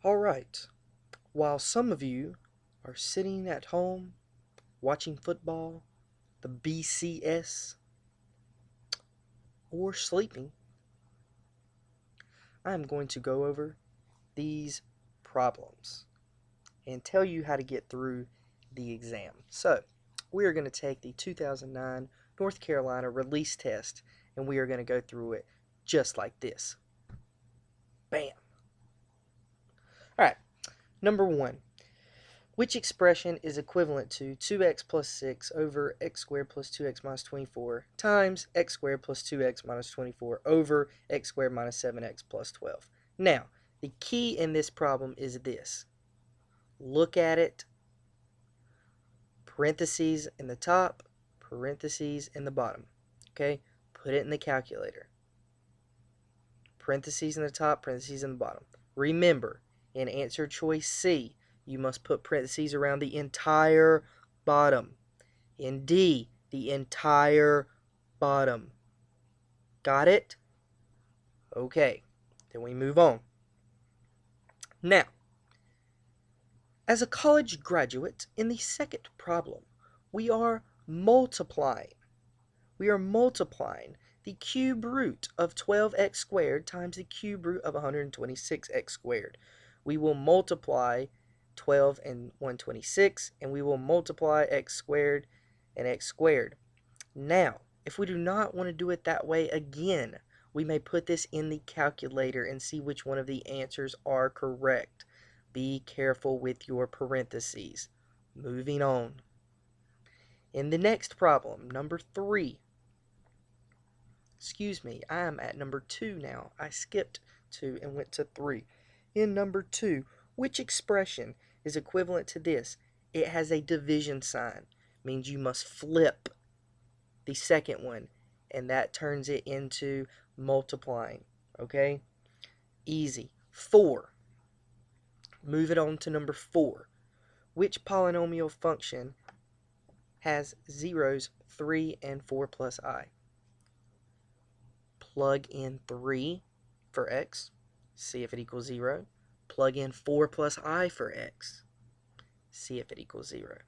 Alright, while some of you are sitting at home watching football, the BCS, or sleeping, I'm going to go over these problems and tell you how to get through the exam. So, we are going to take the 2009 North Carolina release test and we are going to go through it just like this. Bam! Alright, number 1. Which expression is equivalent to 2x plus 6 over x squared plus 2x minus 24 times x squared plus 2x minus 24 over x squared minus 7x plus 12? Now, the key in this problem is this. Look at it, parentheses in the top, parentheses in the bottom. Okay? Put it in the calculator. Parentheses in the top, parentheses in the bottom. Remember, in answer choice C, you must put parentheses around the entire bottom. In D, the entire bottom. Got it? Okay, then we move on. Now, as a college graduate, in the second problem, we are multiplying. We are multiplying the cube root of 12x squared times the cube root of 126x squared. We will multiply 12 and 126, and we will multiply x squared and x squared. Now, if we do not want to do it that way again, we may put this in the calculator and see which one of the answers are correct. Be careful with your parentheses. Moving on. In the next problem, number 3. Excuse me, I am at number 2 now. I skipped 2 and went to 3. In number 2, which expression is equivalent to this? It has a division sign. Means you must flip the second one, and that turns it into multiplying. Okay? Easy. 4. Move it on to number 4. Which polynomial function has zeros 3 and 4 plus I? Plug in 3 for x, see if it equals 0. Plug in 4 plus I for x, see if it equals 0.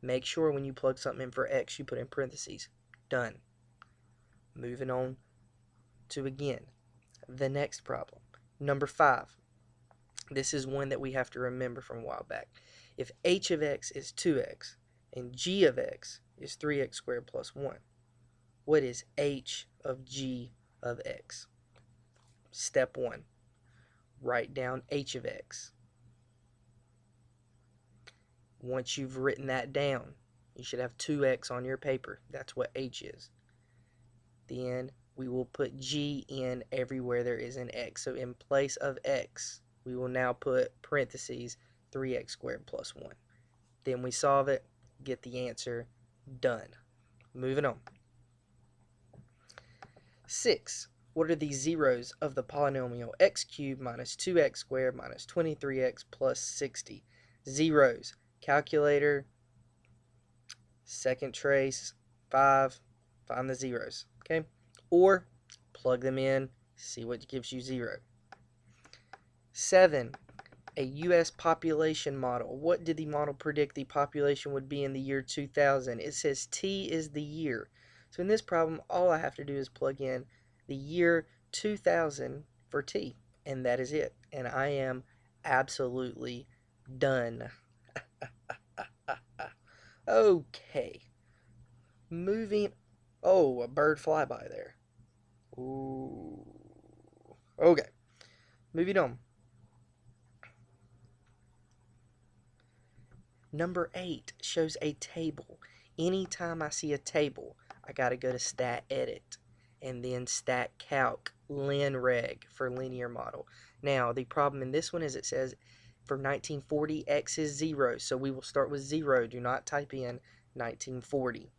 Make sure when you plug something in for x, you put in parentheses. Done. Moving on to, again, the next problem. Number 5. This is one that we have to remember from a while back. If h of x is 2x and g of x is 3x squared plus 1, what is h of g of x? Step 1. Write down h of x. Once you've written that down, you should have 2x on your paper. That's what h is. Then we will put g in everywhere there is an x. So in place of x, we will now put parentheses 3x squared plus 1. Then we solve it, get the answer, done. Moving on. 6. What are the zeros of the polynomial x cubed minus 2x squared minus 23x plus 60? Zeros. Calculator. Second trace. 5. Find the zeros. Okay? Or plug them in. See what gives you 0. 7. A U.S. population model. What did the model predict the population would be in the year 2000? It says T is the year. So in this problem, all I have to do is plug in the year 2000 for T, and that is it. And I am absolutely done. Okay. Moving. Oh, a bird flyby there. Ooh. Okay. Moving on. Number 8 shows a table. Anytime I see a table, I got to go to Stat Edit and then Stat Calc LinReg for linear model. Now, the problem in this one is it says for 1940, x is 0. So we will start with 0. Do not type in 1940.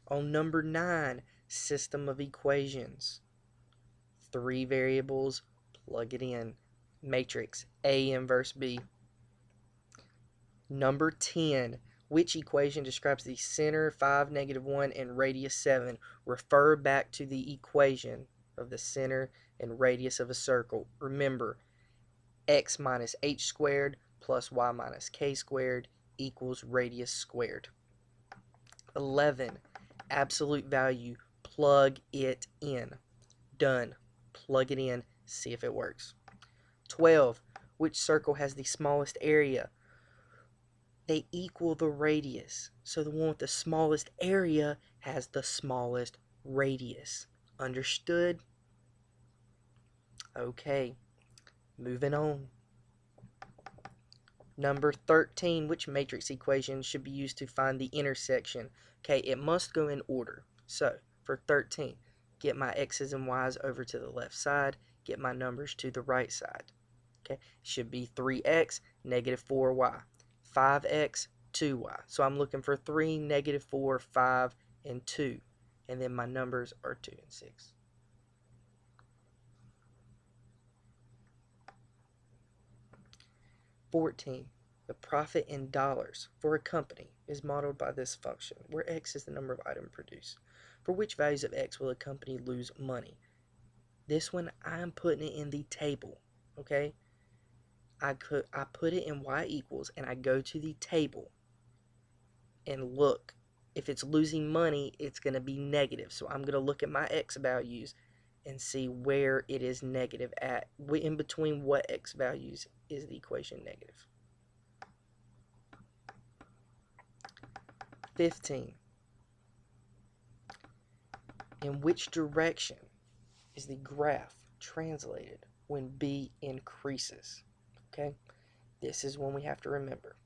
On number 9, system of equations. 3 variables, plug it in. Matrix, A inverse B. Number 10, which equation describes the center 5, -1, and radius 7? Refer back to the equation of the center and radius of a circle. Remember, x minus h squared plus y minus k squared equals radius squared. 11, absolute value, plug it in. Done. Plug it in, see if it works. 12, which circle has the smallest area? They equal the radius. So the one with the smallest area has the smallest radius. Understood? Okay, moving on. Number 13, which matrix equation should be used to find the intersection? Okay, it must go in order. So, for 13, get my x's and y's over to the left side, get my numbers to the right side. Okay, it should be 3x, negative 4y, 5x, 2y. So I'm looking for 3, negative 4, 5, and 2. And then my numbers are 2 and 6. $14. The profit in dollars for a company is modeled by this function, where x is the number of items produced. For which values of x will a company lose money? This one, I'm putting it in the table, okay? I put it in y equals, and I go to the table and look. If it's losing money, it's going to be negative. So I'm going to look at my x values and see where it is negative at. In between what x values is the equation negative. 15. In which direction is the graph translated when b increases? Okay, this is one we have to remember.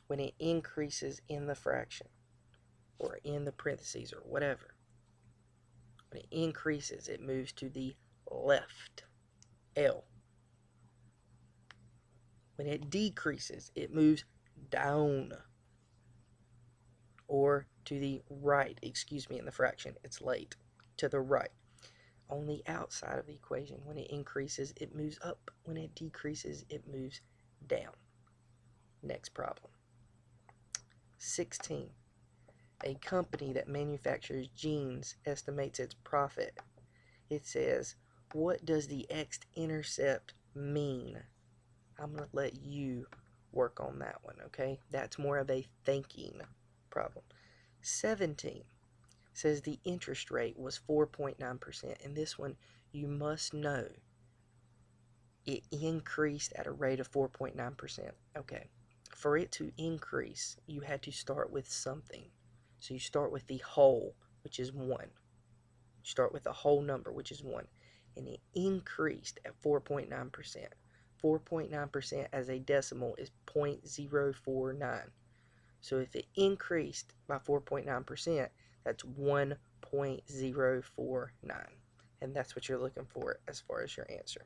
When it increases in the fraction, or in the parentheses, or whatever, when it increases, it moves to the left, L. When it decreases, it moves down, or to the right, in the fraction, it's late, to the right. On the outside of the equation, when it increases, it moves up. When it decreases, it moves down. Next problem. 16. A company that manufactures jeans estimates its profit. It says, what does the x-intercept mean? I'm going to let you work on that one, okay? That's more of a thinking problem. 17 says the interest rate was 4.9%. And this one, you must know it increased at a rate of 4.9%. Okay, for it to increase, you had to start with something. So you start with the whole, which is 1. You start with the whole number, which is 1. And it increased at 4.9%. 4.9% as a decimal is 0.049. So if it increased by 4.9%, that's 1.049. And that's what you're looking for as far as your answer.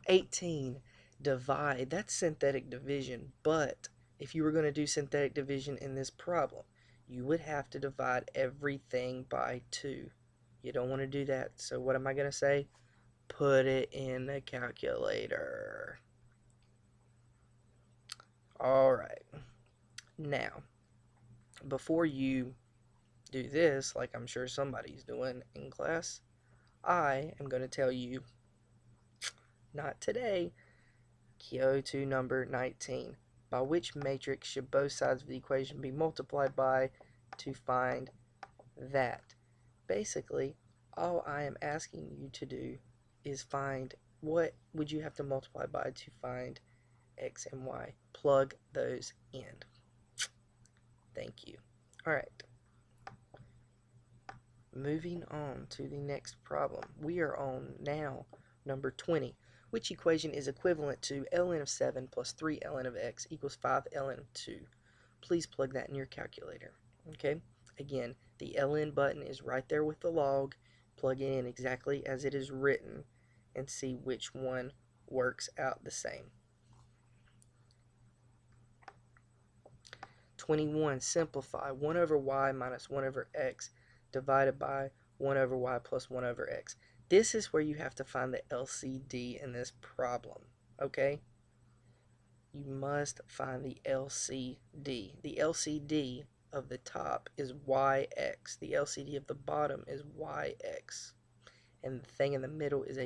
18. Divide. That's synthetic division, but if you were going to do synthetic division in this problem, you would have to divide everything by 2. You don't want to do that. So what am I going to say? Put it in the calculator. Alright. Now, before you do this, like I'm sure somebody's doing in class, I am going to tell you, not today, go to number 19. By which matrix should both sides of the equation be multiplied by to find that? Basically, all I am asking you to do is find what would you have to multiply by to find x and y. Plug those in. Thank you. Alright. Moving on to the next problem. We are on now number 20. Which equation is equivalent to ln of 7 plus 3 ln of x equals 5 ln of 2? Please plug that in your calculator. Okay? Again, the ln button is right there with the log. Plug it in exactly as it is written and see which one works out the same. 21. Simplify 1 over y minus 1 over x divided by 1 over y plus 1 over x. This is where you have to find the LCD in this problem, okay? You must find the LCD. The LCD of the top is yx. The LCD of the bottom is yx. And the thing in the middle is a